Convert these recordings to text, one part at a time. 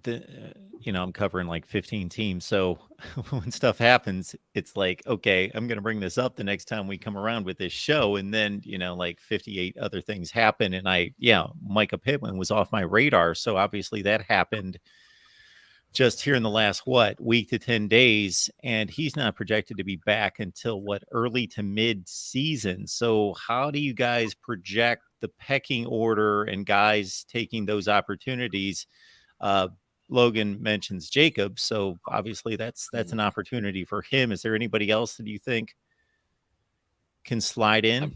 I'm covering like 15 teams. So when stuff happens, it's like, okay, I'm going to bring this up the next time we come around with this show. And then, like 58 other things happen. And Mycah Pittman was off my radar. So obviously that happened just here in the last, week to 10 days. And he's not projected to be back until early to mid season. So how do you guys project the pecking order and guys taking those opportunities? Logan mentions Jacob, so obviously that's an opportunity for him. Is there anybody else that you think can slide in?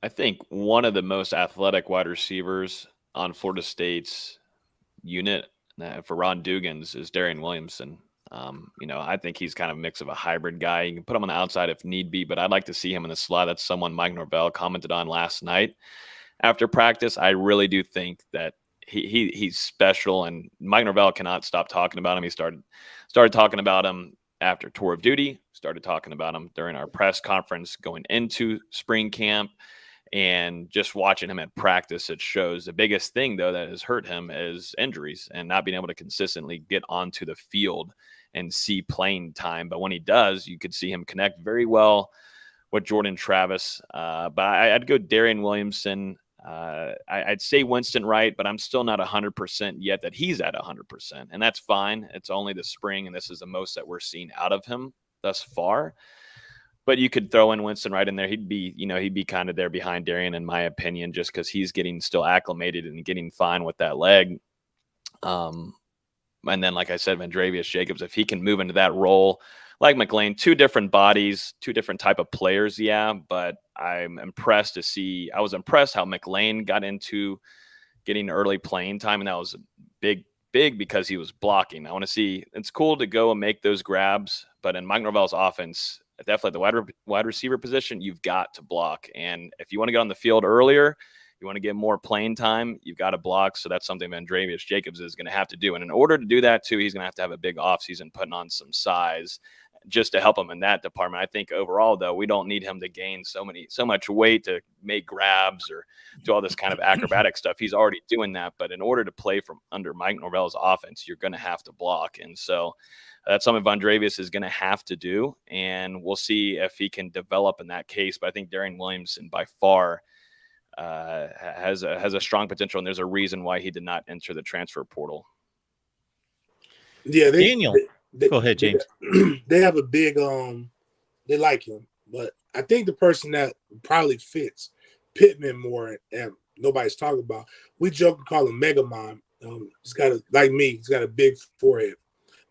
I think one of the most athletic wide receivers on Florida State's unit for Ron Dugan's is Darian Williamson. I think he's kind of a mix of a hybrid guy. You can put him on the outside if need be, but I'd like to see him in the slot. That's someone Mike Norvell commented on last night after practice. I really do think that he's special, and Mike Norvell cannot stop talking about him. He started talking about him after tour of duty, started talking about him during our press conference going into spring camp, and just watching him at practice, it shows. The biggest thing, though, that has hurt him is injuries and not being able to consistently get onto the field and see playing time. But when he does, you could see him connect very well with Jordan Travis. But I'd go Darian Williamson. I'd say Winston Wright, but I'm still not 100% yet that he's at 100%. And that's fine. It's only the spring, and this is the most that we're seeing out of him thus far. But you could throw in Winston Wright in there. He'd be kind of there behind Darian, in my opinion, just because he's getting still acclimated and getting fine with that leg. And then, like I said, Vandrevius Jacobs, if he can move into that role, like McLean, two different bodies, two different type of players, but I'm impressed to see. I was impressed how McLean got into getting early playing time, and that was big because he was blocking. I want to see. It's cool to go and make those grabs, but in Mike Norvell's offense, definitely the wide receiver position, you've got to block. And if you want to get on the field earlier, you want to get more playing time, you've got to block. So that's something Vandrevius Jacobs is going to have to do. And in order to do that, too, he's going to have a big offseason putting on some size just to help him in that department. I think overall, though, we don't need him to gain so much weight to make grabs or do all this kind of acrobatic stuff. He's already doing that. But in order to play from under Mike Norvell's offense, you're going to have to block. And so that's something Vandrevius is going to have to do. And we'll see if he can develop in that case. But I think Darian Williamson by far has a strong potential. And there's a reason why he did not enter the transfer portal. Yeah, Daniel. Go ahead, James. They have a big they like him, but I think the person that probably fits Pittman more, and nobody's talking about, we joke and call him Mega Mom. He's got he's got a big forehead,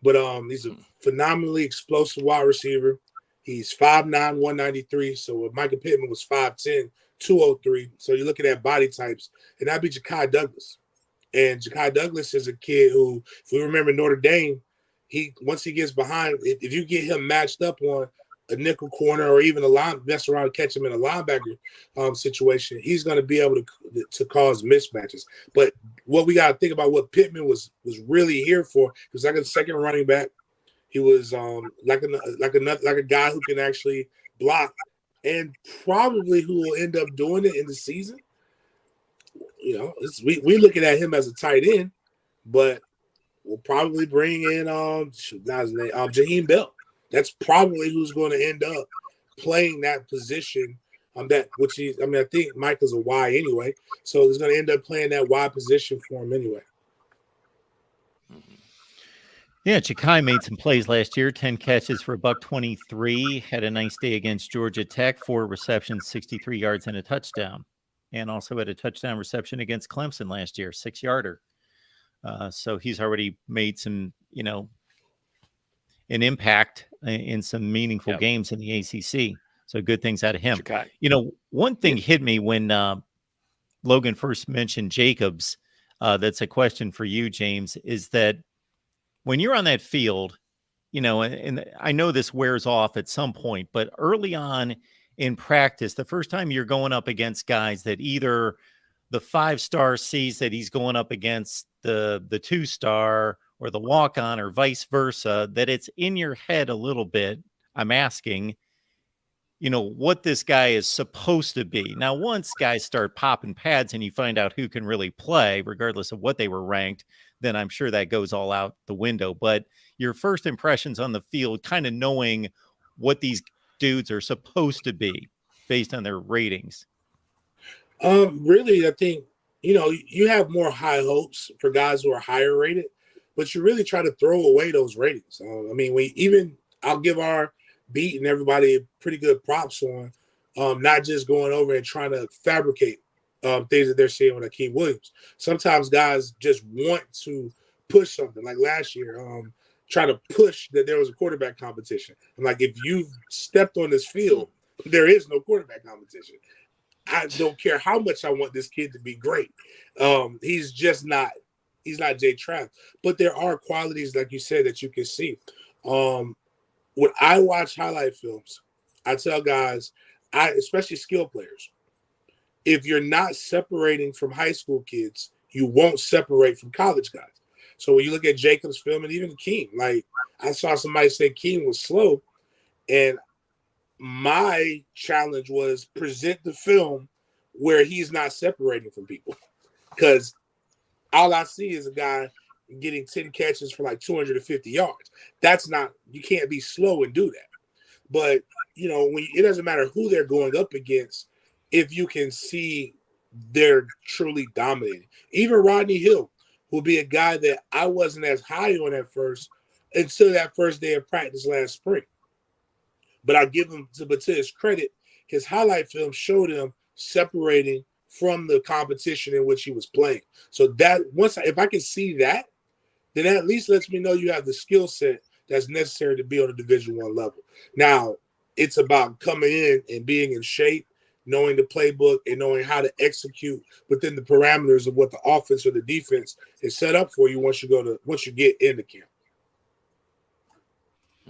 but he's a phenomenally explosive wide receiver. He's 5'9", 193. So Mycah Pittman was 5'10", 203. So you're looking at body types, and that'd be Ja'Kai Douglas. And Ja'Kai Douglas is a kid who, if we remember Notre Dame, once he gets behind, if you get him matched up on a nickel corner or even mess around and catch him in a linebacker situation, he's going to be able to cause mismatches. But what we got to think about, what Pittman was really here for, he was like a second running back. He was like a guy who can actually block, and probably who will end up doing it in the season. We looking at him as a tight end, but we'll probably bring in Jaheim Bell. That's probably who's going to end up playing that position. I think Mycah's a Y anyway, so he's going to end up playing that Y position for him anyway. Yeah, Ja'Kai made some plays last year. 10 catches for $123. Had a nice day against Georgia Tech. 4 receptions, 63 yards, and a touchdown. And also had a touchdown reception against Clemson last year, 6-yarder. So he's already made some, an impact in some meaningful games in the ACC. So good things out of him. Ja'Kai. One thing hit me when Logan first mentioned Jacobs. That's a question for you, James, is that when you're on that field, and I know this wears off at some point, but early on in practice, the first time you're going up against guys that either the 5-star sees that he's going up against the 2-star or the walk-on or vice versa, that it's in your head a little bit. I'm asking, what this guy is supposed to be. Now, once guys start popping pads and you find out who can really play, regardless of what they were ranked, then I'm sure that goes all out the window. But your first impressions on the field, kind of knowing what these dudes are supposed to be based on their ratings. Really, I think, you have more high hopes for guys who are higher rated, but you really try to throw away those ratings. I'll give our beat and everybody pretty good props on not just going over and trying to fabricate things that they're seeing with Akeem Williams. Sometimes guys just want to push something. Like last year, try to push that there was a quarterback competition. And like, if you've stepped on this field, there is no quarterback competition. I don't care how much I want this kid to be great. He's not Jay Trav. But there are qualities, like you said, that you can see. When I watch highlight films, I tell guys, especially skill players, if you're not separating from high school kids, you won't separate from college guys. So when you look at Jacob's film and even Keem, like I saw somebody say Keem was slow, and my challenge was present the film where he's not separating from people, because all I see is a guy getting 10 catches for like 250 yards. You can't be slow and do that. But, it doesn't matter who they're going up against if you can see they're truly dominating. Even Rodney Hill will be a guy that I wasn't as high on at first until that first day of practice last spring. But I'll give him, but to his credit, his highlight film showed him separating from the competition in which he was playing. So that if I can see that, then that at least lets me know you have the skill set that's necessary to be on a Division I level. Now, it's about coming in and being in shape, knowing the playbook, and knowing how to execute within the parameters of what the offense or the defense is set up for you once you get into camp.